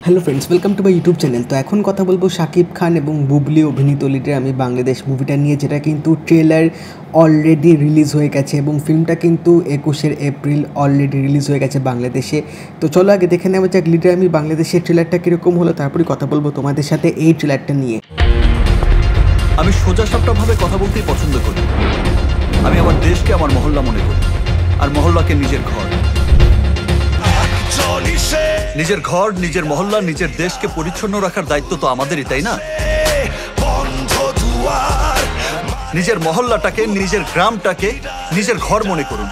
Hello friends, welcome to my YouTube channel. তো এখন কথা বলবো শাকিব খান এবং বুবলি অভিনীত লিডার আমি বাংলাদেশ মুভিটা নিয়ে, যেটা কিন্তু ট্রেলার অলরেডি রিলিজ হয়ে গেছে এবং ফিল্মটা কিন্তু 21 এপ্রিল অলরেডি রিলিজ হয়ে গেছে বাংলাদেশে। তো চলো আগে দেখে নেওয়া যাক লিডার আমি বাংলাদেশের ট্রেলারটা কীরকম হলো, তারপরে কথা বলবো তোমাদের সাথে এই ট্রেলারটা নিয়ে। আমি সোজাসাপটাভাবে কথা বলতেই পছন্দ করি। আমি আমার দেশকে আমার মহল্লা মনে করি, আর মহল্লাকে নিজের ঘর। নিজের ঘর, নিজের মহল্লা, নিজের দেশকে পরিচ্ছন্ন রাখার দায়িত্ব তো আমাদেরই, তাই না? নিজের মহল্লাটাকে, নিজের গ্রামটাকে নিজের ঘর মনে করুন,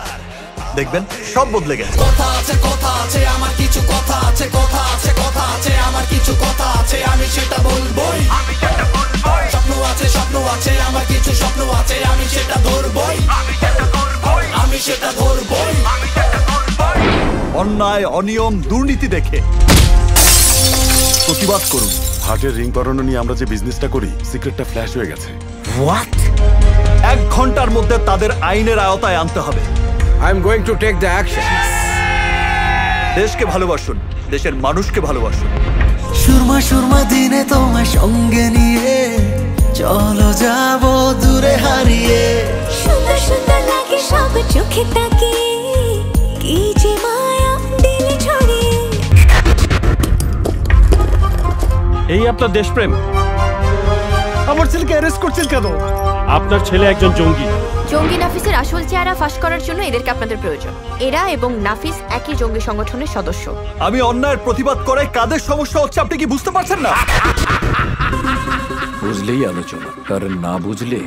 দেখবেন সব বদলে গেছে। কথা আছে, কথা আছে, আমার কিছু কথা আছে, কথা আছে, কথা আছে, আমার কিছু কথা আছে, আমি সেটা বলবোই। স্বপ্ন আছে, স্বপ্ন আছে, আমার কিছু স্বপ্ন আছে, আমি সেটা ধরবোই, আমি সেটা ধরবোই। অন্যায়, অনিয়ম, দুর্নীতি দেখে প্রতিবাদ করুন। হার্টের রিং পরানো নিয়ে আমরা যে বিজনেসটা করি, সিক্রেটটা ফ্ল্যাশ হয়ে গেছে। হোয়াট? 1 ঘন্টার মধ্যে তাদের আইনের আওতায় আনতে হবে। I am going to take the action. দেশকে ভালোবাসুন, দেশের মানুষকে ভালোবাসুন। সুরমা সুরমা দিনে তোমার সঙ্গে নিয়ে চলো যাবো দূরে হারিয়ে। সুন্দর সুন্দর লাগে সব চোখে তাকিয়ে, কি যে মায়া দিলে ছড়িয়ে। এই আপনার দেশপ্রেম? আমার ছেলেকে অ্যারেস্ট করছেন কেন? আপনার ছেলে একজন জঙ্গি। জঙ্গি নাফিসের আসল চেহারা ফাঁস করার জন্য এদেরকে আপনাদের প্রয়োজন। এরা এবং নাফিস একই জঙ্গি সংগঠনের সদস্য। আমি অন্যায়ের প্রতিবাদ করে কাদের সমস্যা হচ্ছে আপনি কি বুঝতে পারছেন না? বুঝলেই আলোচনা, কারণ না বুঝলে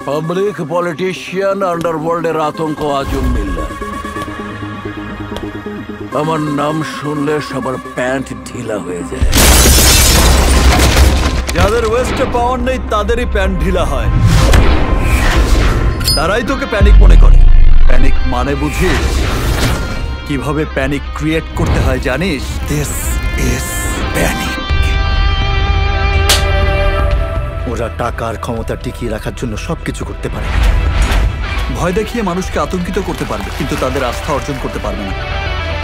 পাবলিক পলিটিশিয়ান আন্ডারওয়ার্ল্ডের আতঙ্ক আজম মিল্লা। আমার নাম শুনলে সবার প্যান্ট ঢিলা হয়ে যায়। যাদের ওয়েস্টে পাওয়ার নেই তাদেরই প্যান্ট ঢিলা হয়। তারাই তোকে প্যানিক মনে করে। প্যানিক মানে বুঝিস? কিভাবে প্যানিক ক্রিয়েট করতে হয় জানিস? This is panic. ওরা টাকার ক্ষমতা টিকিয়ে রাখার জন্য সবকিছু করতে পারে। ভয় দেখিয়ে মানুষকে আতঙ্কিত করতে পারবে, কিন্তু তাদের আস্থা অর্জন করতে পারবে না।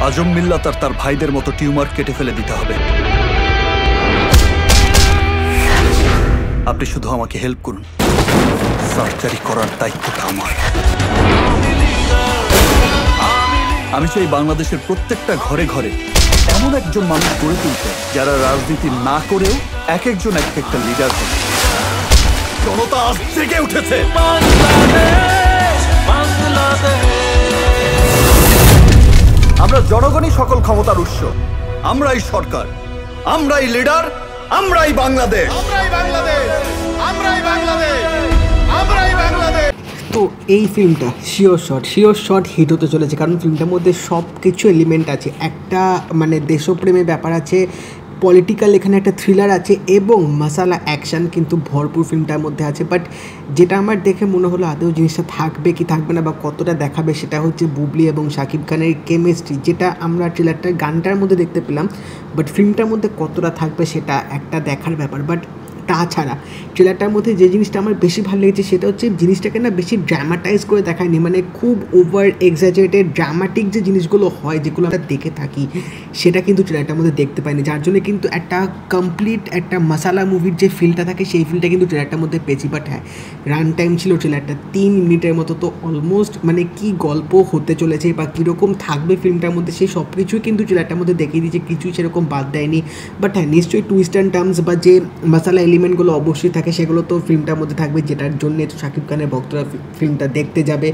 আজম মিল্লাত আর তার ভাইদের মতো টিউমার কেটে ফেলে দিতে হবে। আপনি শুধু আমাকে হেল্প করুন, সার্জারি করার দায়িত্বটা আমার। আমি চাই বাংলাদেশের প্রত্যেকটা ঘরে ঘরে এমন একজন মানুষ গড়ে তুলতে, যারা রাজনীতি না করেও এক একজন এক একটা লিডার হবে। জনতা আজ জেগে উঠেছে। আমরা জনগণই সকল ক্ষমতার উৎস। আমরাই সরকার, আমরাই লিডার, আমরাই বাংলাদেশ। তো এই ফিল্মটা শিওর শট হিট হতে চলেছে, কারণ ফিল্মটার মধ্যে সব কিছু এলিমেন্ট আছে। একটা মানে দেশপ্রেমের ব্যাপার আছে, পলিটিক্যাল এখানে একটা থ্রিলার আছে এবং মশালা অ্যাকশান কিন্তু ভরপুর ফিল্মটার মধ্যে আছে। বাট যেটা আমার দেখে মনে হলো আদৌ জিনিসটা থাকবে কি থাকবে না বা কতটা দেখাবে, সেটা হচ্ছে বুবলি এবং শাকিব খানের কেমিস্ট্রি, যেটা আমরা ট্রেলারটার গানটার মধ্যে দেখতে পেলাম। বাট ফিল্মটার মধ্যে কতটা থাকবে সেটা একটা দেখার ব্যাপার। বাট তাছাড়া ট্রেলারটার মধ্যে যে জিনিসটা আমার বেশি ভালো লেগেছে সেটা হচ্ছে জিনিসটাকে না বেশি ড্রামাটাইজ করে দেখায়নি, মানে খুব ওভার এক্সাজারেটেড ড্রামাটিক যে জিনিসগুলো হয়, যেগুলো আমরা দেখে থাকি, সেটা কিন্তু ট্রেলারটার মধ্যে দেখতে পাইনি। যার জন্য কিন্তু একটা কমপ্লিট একটা মশালা মুভির যে ফিলটা থাকে সেই ফিলটা কিন্তু ট্রেলারটার মধ্যে পেয়েছি। বাট হ্যাঁ, রান টাইম ছিল ট্রেলারটা 3 মিনিটের মতো। তো অলমোস্ট মানে কি গল্প হতে চলেছে বা কীরকম থাকবে ফিল্মটার মধ্যে সেই সব কিছুই কিন্তু ট্রেলারটার মধ্যে দেখিয়ে দিয়েছে, কিছুই সেরকম বাদ দেয়নি। বাট হ্যাঁ, নিশ্চয়ই টুইস্ট অ্যান্ড টার্মস বা যে মশালা এলিমেন্টগুলো অবশ্যই থাকে, সেগুলো তো ফিল্মটার মধ্যে থাকবে, যেটার জন্য তো শাকিব খানের ভক্তরা ফিল্মটা দেখতে যাবে।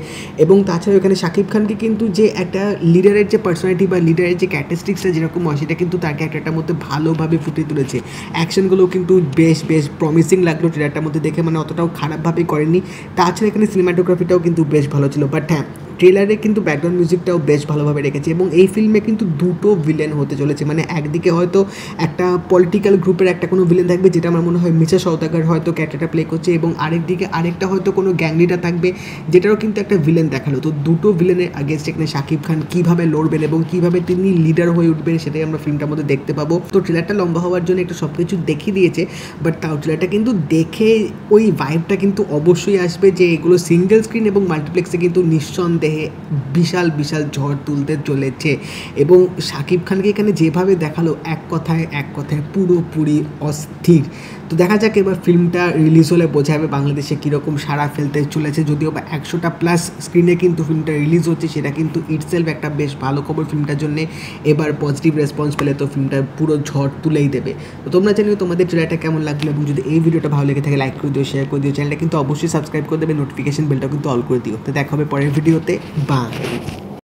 এবং তাছাড়াও এখানে শাকিব খানকে কিন্তু যে একটা লিডারের যে পার্সোনালিটি বা লিডারের যে ক্যারেক্টারিস্টিক্সটা যেরকম হয়, সেটা কিন্তু তার ক্যারেক্টারটার মধ্যে ভালোভাবে ফুটিয়ে তুলেছে। অ্যাকশনগুলো কিন্তু বেশ প্রমিসিং লাগলো ট্রেলারটার মধ্যে দেখে, মানে অতটাও খারাপভাবে করেনি। তাছাড়া এখানে সিনেমাটোগ্রাফিটাও কিন্তু বেশ ভালো ছিল। বাট হ্যাঁ, ট্রেলারে কিন্তু ব্যাকগ্রাউন্ড মিউজিকটাও বেশ ভালোভাবে রেখেছে। এবং এই ফিল্মে কিন্তু দুটো ভিলেন হতে চলেছে, মানে একদিকে হয়তো একটা পলিটিক্যাল গ্রুপের একটা কোনো ভিলেন থাকবে, যেটা আমার মনে হয় মিশা সওদাগর হয়তো ক্যারেক্টারটা প্লে করছে, এবং আরেকদিকে আরেকটা হয়তো কোনো গ্যাং লিডার থাকবে, যেটারও কিন্তু একটা ভিলেন দেখালো। তো দুটো ভিলেনের আগেনস্ট এখানে শাকিব খান কীভাবে লড়বেন এবং কীভাবে তিনি লিডার হয়ে উঠবেন, সেটাই আমরা ফিল্মটার মধ্যে দেখতে পাবো। তো ট্রেলারটা লম্বা হওয়ার জন্য একটু সব কিছু দেখিয়ে দিয়েছে, বাট তাও ট্রেলারটা কিন্তু দেখে ওই ভাইবটা কিন্তু অবশ্যই আসবে যে এগুলো সিঙ্গেল স্ক্রিন এবং মাল্টিপ্লেক্সে কিন্তু নিঃসন্দেহে নিঃসন্দেহে বিশাল বিশাল ঝড় তুলতে চলেছে। এবং শাকিব খানকে এখানে যেভাবে দেখালো এক কথায় পুরোপুরি অস্থির। তো দেখা যাক এবার ফিল্মটা রিলিজ হলে বোঝা যাবে বাংলাদেশে কীরকম সাড়া ফেলতে চলেছে। যদিও বা 100টা প্লাস স্ক্রিনে কিন্তু ফিল্মটা রিলিজ হচ্ছে, সেটা কিন্তু ইটসেলফ একটা বেশ ভালো খবর ফিল্মটার জন্য। এবার পজিটিভ রেসপন্স পেলে তো ফিল্মটা পুরো ঝড় তুলেই দেবে। তো তোমরা জানিও তোমাদের ট্রেলারটা কেমন লাগলো, এবং যদি এই ভিডিওটা ভালো লেগে থাকে লাইক করে দিও, শেয়ার করে দিও, চ্যানেলটা কিন্তু অবশ্যই সাবস্ক্রাইব করে দেবে, নোটিফিকেশন বেলটা কিন্তু অল করে দিও। তো দেখা হবে পরের ভিডিওতে। বাই।